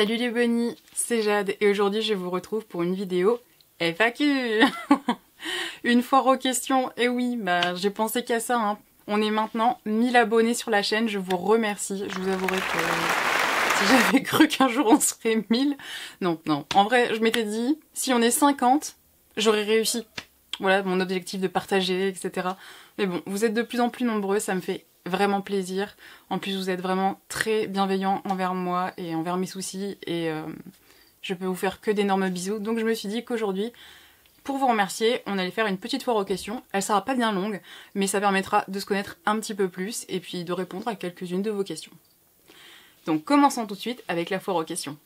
Salut les bunnies, c'est Jade et aujourd'hui je vous retrouve pour une vidéo FAQ. Une foire aux questions, et oui, j'ai pensé qu'à ça, hein. On est maintenant 1000 abonnés sur la chaîne, je vous remercie. Je vous avouerai que si j'avais cru qu'un jour on serait 1000, non, en vrai je m'étais dit, si on est 50, j'aurais réussi. Voilà mon objectif de partager, etc. Mais bon, vous êtes de plus en plus nombreux, ça me fait vraiment plaisir. En plus vous êtes vraiment très bienveillants envers moi et envers mes soucis et je peux vous faire que d'énormes bisous. Donc je me suis dit qu'aujourd'hui, pour vous remercier, on allait faire une petite foire aux questions. Elle sera pas bien longue, mais ça permettra de se connaître un petit peu plus et puis de répondre à quelques-unes de vos questions. Donc commençons tout de suite avec la foire aux questions.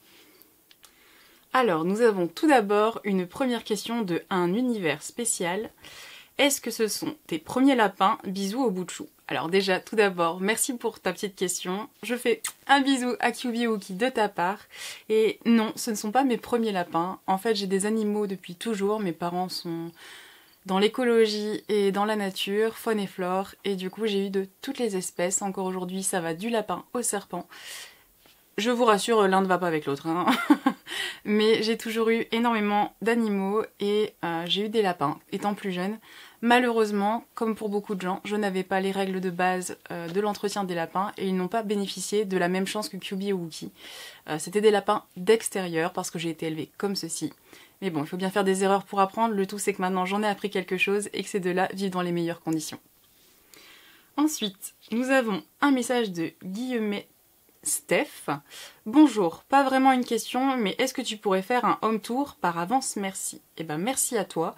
Alors nous avons tout d'abord une première question de un univers spécial. Est-ce que ce sont tes premiers lapins? Bisous au bout de chou. Alors déjà, tout d'abord, merci pour ta petite question. Je fais un bisou à Kyubi-Uki de ta part. Et non, ce ne sont pas mes premiers lapins. En fait, j'ai des animaux depuis toujours. Mes parents sont dans l'écologie et dans la nature, faune et flore. Et du coup, j'ai eu de toutes les espèces. Encore aujourd'hui, ça va du lapin au serpent. Je vous rassure, l'un ne va pas avec l'autre, hein. Mais j'ai toujours eu énormément d'animaux et j'ai eu des lapins étant plus jeune. Malheureusement, comme pour beaucoup de gens, je n'avais pas les règles de base de l'entretien des lapins et ils n'ont pas bénéficié de la même chance que Kyubi et Wookie. C'était des lapins d'extérieur parce que j'ai été élevée comme ceci. Mais bon, il faut bien faire des erreurs pour apprendre. Le tout, c'est que maintenant j'en ai appris quelque chose et que ces deux-là vivent dans les meilleures conditions. Ensuite, nous avons un message de Guillemet Steph. Bonjour, pas vraiment une question, mais est-ce que tu pourrais faire un home tour par avance? Merci. Eh ben merci à toi.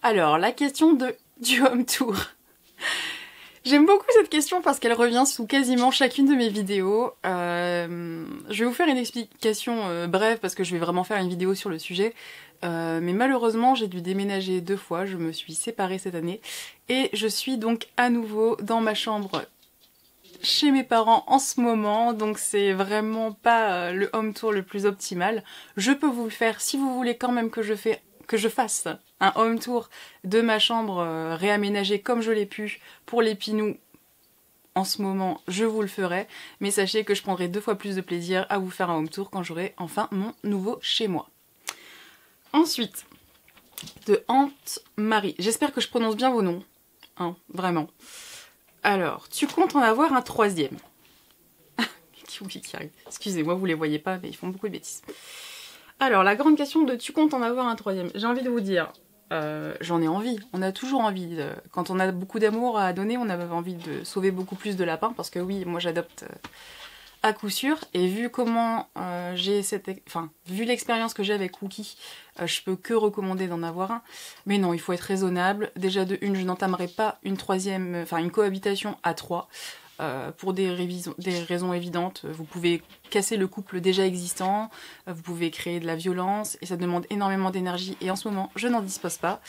Alors, la question du home tour. J'aime beaucoup cette question parce qu'elle revient sous quasiment chacune de mes vidéos. Je vais vous faire une explication brève parce que je vais vraiment faire une vidéo sur le sujet. Mais malheureusement, j'ai dû déménager 2 fois, je me suis séparée cette année. Et je suis donc à nouveau dans ma chambre chez mes parents en ce moment, donc c'est vraiment pas le home tour le plus optimal. Je peux vous le faire si vous voulez quand même que je fasse un home tour de ma chambre réaménagée comme je l'ai pu pour les pinous. En ce moment, je vous le ferai, mais sachez que je prendrai 2 fois plus de plaisir à vous faire un home tour quand j'aurai enfin mon nouveau chez moi. Ensuite, de Ante-Marie. J'espère que je prononce bien vos noms, hein, vraiment. Alors, tu comptes en avoir un 3e? Qui arrive. Excusez-moi, vous les voyez pas, mais ils font beaucoup de bêtises. Alors, la grande question de tu comptes en avoir un 3e? J'ai envie de vous dire, j'en ai envie. On a toujours envie. Quand on a beaucoup d'amour à donner, on a envie de sauver beaucoup plus de lapins, parce que oui, moi j'adopte à coup sûr. Et vu comment vu l'expérience que j'ai avec Wookie, je peux que recommander d'en avoir un. Mais non, il faut être raisonnable. Déjà de une, je n'entamerai pas une cohabitation à 3. Pour des raisons évidentes. Vous pouvez casser le couple déjà existant, vous pouvez créer de la violence, et ça demande énormément d'énergie, et en ce moment, je n'en dispose pas.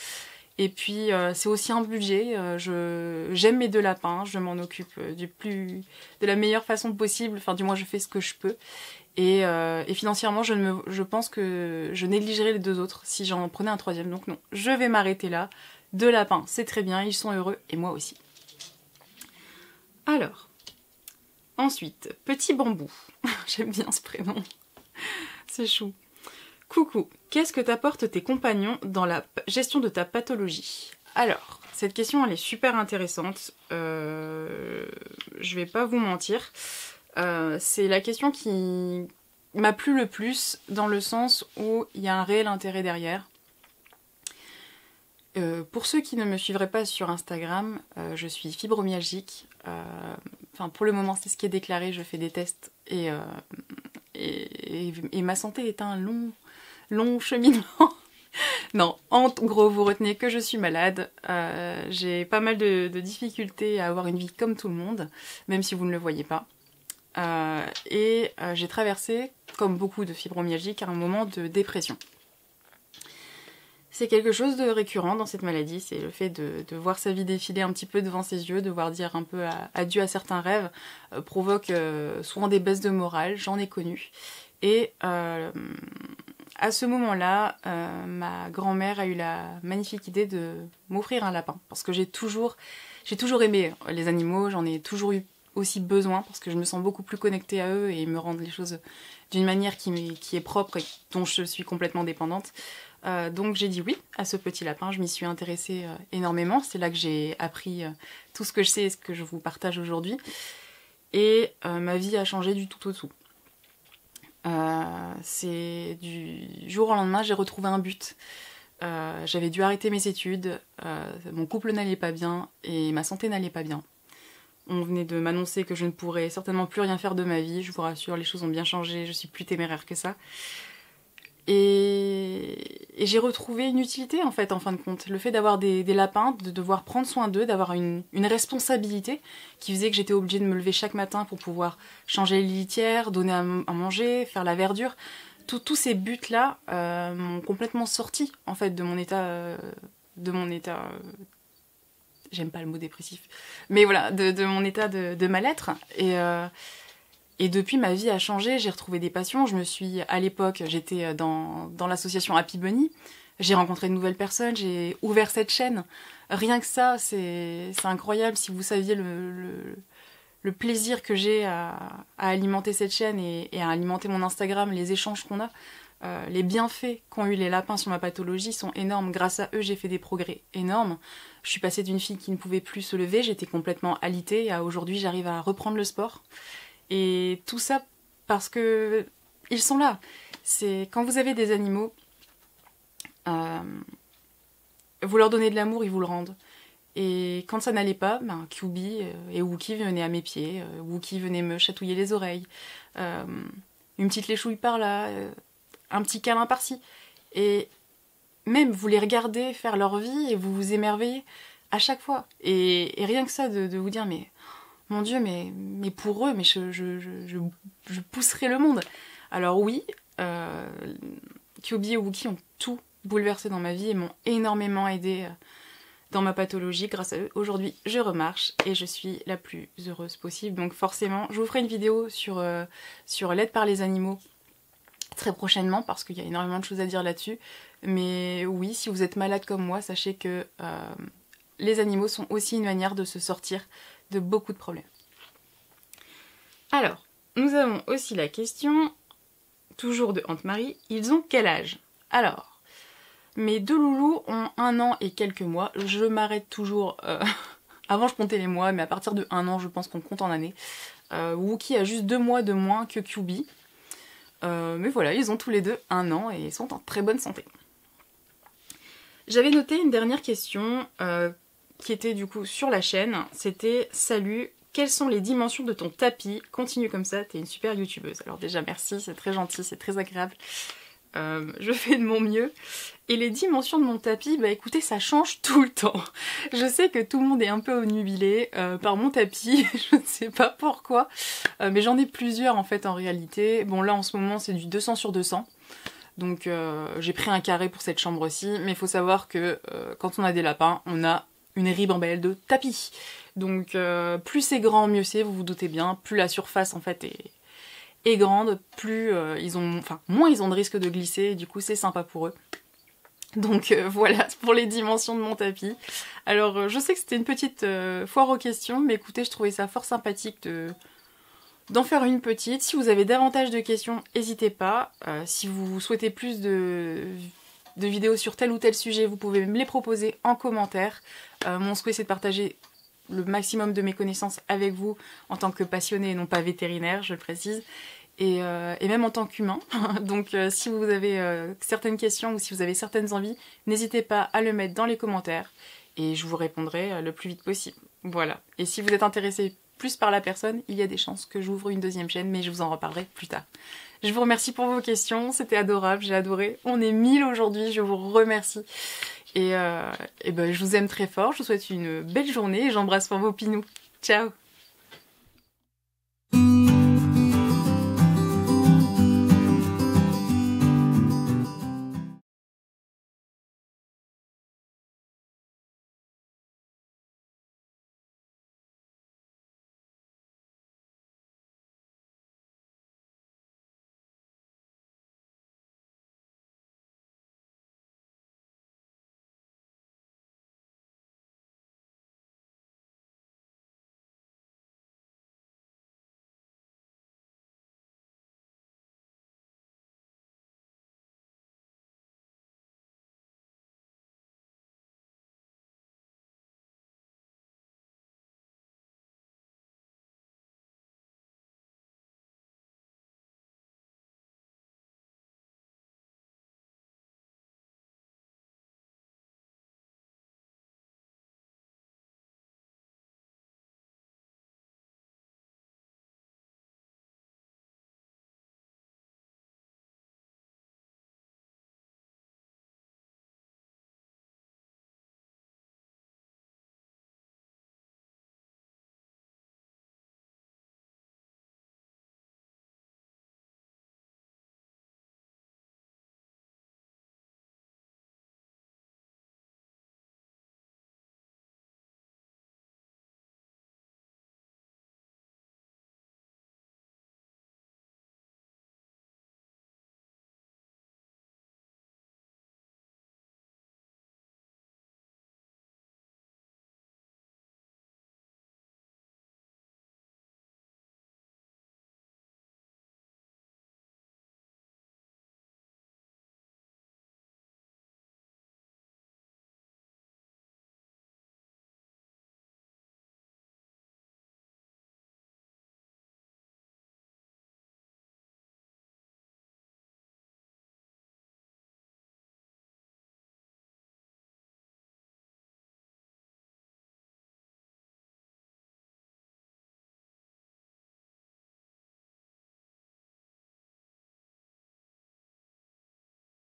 Et puis, c'est aussi un budget. J'aime mes 2 lapins, je m'en occupe de la meilleure façon possible, enfin du moins je fais ce que je peux. Et financièrement, je pense que je négligerais les 2 autres si j'en prenais un 3e. Donc non, je vais m'arrêter là. 2 lapins, c'est très bien, ils sont heureux, et moi aussi. Alors, ensuite, Petit Bambou. J'aime bien ce prénom. C'est chou. Coucou, qu'est-ce que t'apportent tes compagnons dans la gestion de ta pathologie? Alors, cette question, elle est super intéressante. Je vais pas vous mentir. C'est la question qui m'a plu le plus, dans le sens où il y a un réel intérêt derrière. Pour ceux qui ne me suivraient pas sur Instagram, je suis fibromyalgique. Pour le moment, c'est ce qui est déclaré. Je fais des tests et ma santé est un long cheminement. Non, en gros, vous retenez que je suis malade. J'ai pas mal de difficultés à avoir une vie comme tout le monde, même si vous ne le voyez pas. J'ai traversé, comme beaucoup de fibromyalgiques, un moment de dépression. C'est quelque chose de récurrent dans cette maladie, c'est le fait de voir sa vie défiler un petit peu devant ses yeux, de voir dire un peu adieu à certains rêves, provoque souvent des baisses de morale, j'en ai connu. Et à ce moment-là, ma grand-mère a eu la magnifique idée de m'offrir un lapin, parce que j'ai toujours aimé les animaux, j'en ai toujours eu aussi besoin parce que je me sens beaucoup plus connectée à eux et ils me rendent les choses d'une manière qui est propre et dont je suis complètement dépendante. Donc j'ai dit oui à ce petit lapin, je m'y suis intéressée énormément, c'est là que j'ai appris tout ce que je sais et ce que je vous partage aujourd'hui. Et ma vie a changé du tout au tout. C'est du jour au lendemain, j'ai retrouvé un but. J'avais dû arrêter mes études, mon couple n'allait pas bien et ma santé n'allait pas bien. On venait de m'annoncer que je ne pourrais certainement plus rien faire de ma vie, je vous rassure, les choses ont bien changé, je suis plus téméraire que ça. Et j'ai retrouvé une utilité en fait, en fin de compte. Le fait d'avoir des lapins, de devoir prendre soin d'eux, d'avoir une responsabilité qui faisait que j'étais obligée de me lever chaque matin pour pouvoir changer les litières, donner à manger, faire la verdure. Tous ces buts-là m'ont complètement sorti en fait de mon état... j'aime pas le mot dépressif. Mais voilà, de mon état de mal-être. Et depuis, ma vie a changé, j'ai retrouvé des passions. À l'époque, j'étais dans l'association Happy Bunny. J'ai rencontré de nouvelles personnes, j'ai ouvert cette chaîne. Rien que ça, c'est incroyable. Si vous saviez le plaisir que j'ai à alimenter cette chaîne et à alimenter mon Instagram, les échanges qu'on a, les bienfaits qu'ont eu les lapins sur ma pathologie sont énormes. Grâce à eux, j'ai fait des progrès énormes. Je suis passée d'une fille qui ne pouvait plus se lever, j'étais complètement alitée, à aujourd'hui, j'arrive à reprendre le sport. Et tout ça parce que ils sont là. C'est quand vous avez des animaux, vous leur donnez de l'amour, ils vous le rendent. Et quand ça n'allait pas, QB et Wookie venaient à mes pieds, Wookie venait me chatouiller les oreilles, une petite léchouille par là, un petit câlin par-ci. Et même vous les regardez faire leur vie et vous vous émerveillez à chaque fois. Et rien que ça de vous dire mais mon Dieu, mais pour eux, mais je pousserai le monde. Alors oui, QB et Wookie ont tout bouleversé dans ma vie et m'ont énormément aidé dans ma pathologie. Grâce à eux, aujourd'hui, je remarche et je suis la plus heureuse possible. Donc forcément, je vous ferai une vidéo sur l'aide par les animaux très prochainement parce qu'il y a énormément de choses à dire là-dessus. Mais oui, si vous êtes malade comme moi, sachez que les animaux sont aussi une manière de se sortir de beaucoup de problèmes. Alors, nous avons aussi la question, toujours de Anne-Marie, ils ont quel âge? Alors, mes deux loulous ont 1 an et quelques mois, je m'arrête toujours, avant je comptais les mois, mais à partir de 1 an je pense qu'on compte en années. Wookie a juste 2 mois de moins que QB, mais voilà, ils ont tous les deux 1 an et sont en très bonne santé. J'avais noté une dernière question, qui était du coup sur la chaîne, c'était « Salut, quelles sont les dimensions de ton tapis? Continue comme ça, t'es une super youtubeuse. » Alors déjà merci, c'est très gentil, c'est très agréable. Je fais de mon mieux. Et les dimensions de mon tapis, bah écoutez, ça change tout le temps. Je sais que tout le monde est un peu obnubilé par mon tapis, je ne sais pas pourquoi, mais j'en ai plusieurs en fait en réalité. Bon là en ce moment c'est du 200 sur 200. Donc j'ai pris un carré pour cette chambre-ci, mais il faut savoir que quand on a des lapins, on a une ribambelle de tapis. Donc plus c'est grand, mieux c'est, vous vous doutez bien, plus la surface en fait est grande, plus moins ils ont de risque de glisser, et du coup c'est sympa pour eux. Donc voilà pour les dimensions de mon tapis. Alors je sais que c'était une petite foire aux questions, mais écoutez, je trouvais ça fort sympathique d'en faire une petite. Si vous avez davantage de questions, n'hésitez pas. Si vous souhaitez plus de vidéos sur tel ou tel sujet, vous pouvez me les proposer en commentaire. Mon souhait c'est de partager le maximum de mes connaissances avec vous en tant que passionné et non pas vétérinaire, je le précise. Et même en tant qu'humain. Donc si vous avez certaines questions ou si vous avez certaines envies, n'hésitez pas à le mettre dans les commentaires et je vous répondrai le plus vite possible. Voilà. Et si vous êtes intéressé plus par la personne, il y a des chances que j'ouvre une deuxième chaîne, mais je vous en reparlerai plus tard. Je vous remercie pour vos questions, c'était adorable, j'ai adoré. On est 1000 aujourd'hui, je vous remercie. Et ben, je vous aime très fort, je vous souhaite une belle journée et j'embrasse fort vos pinous. Ciao!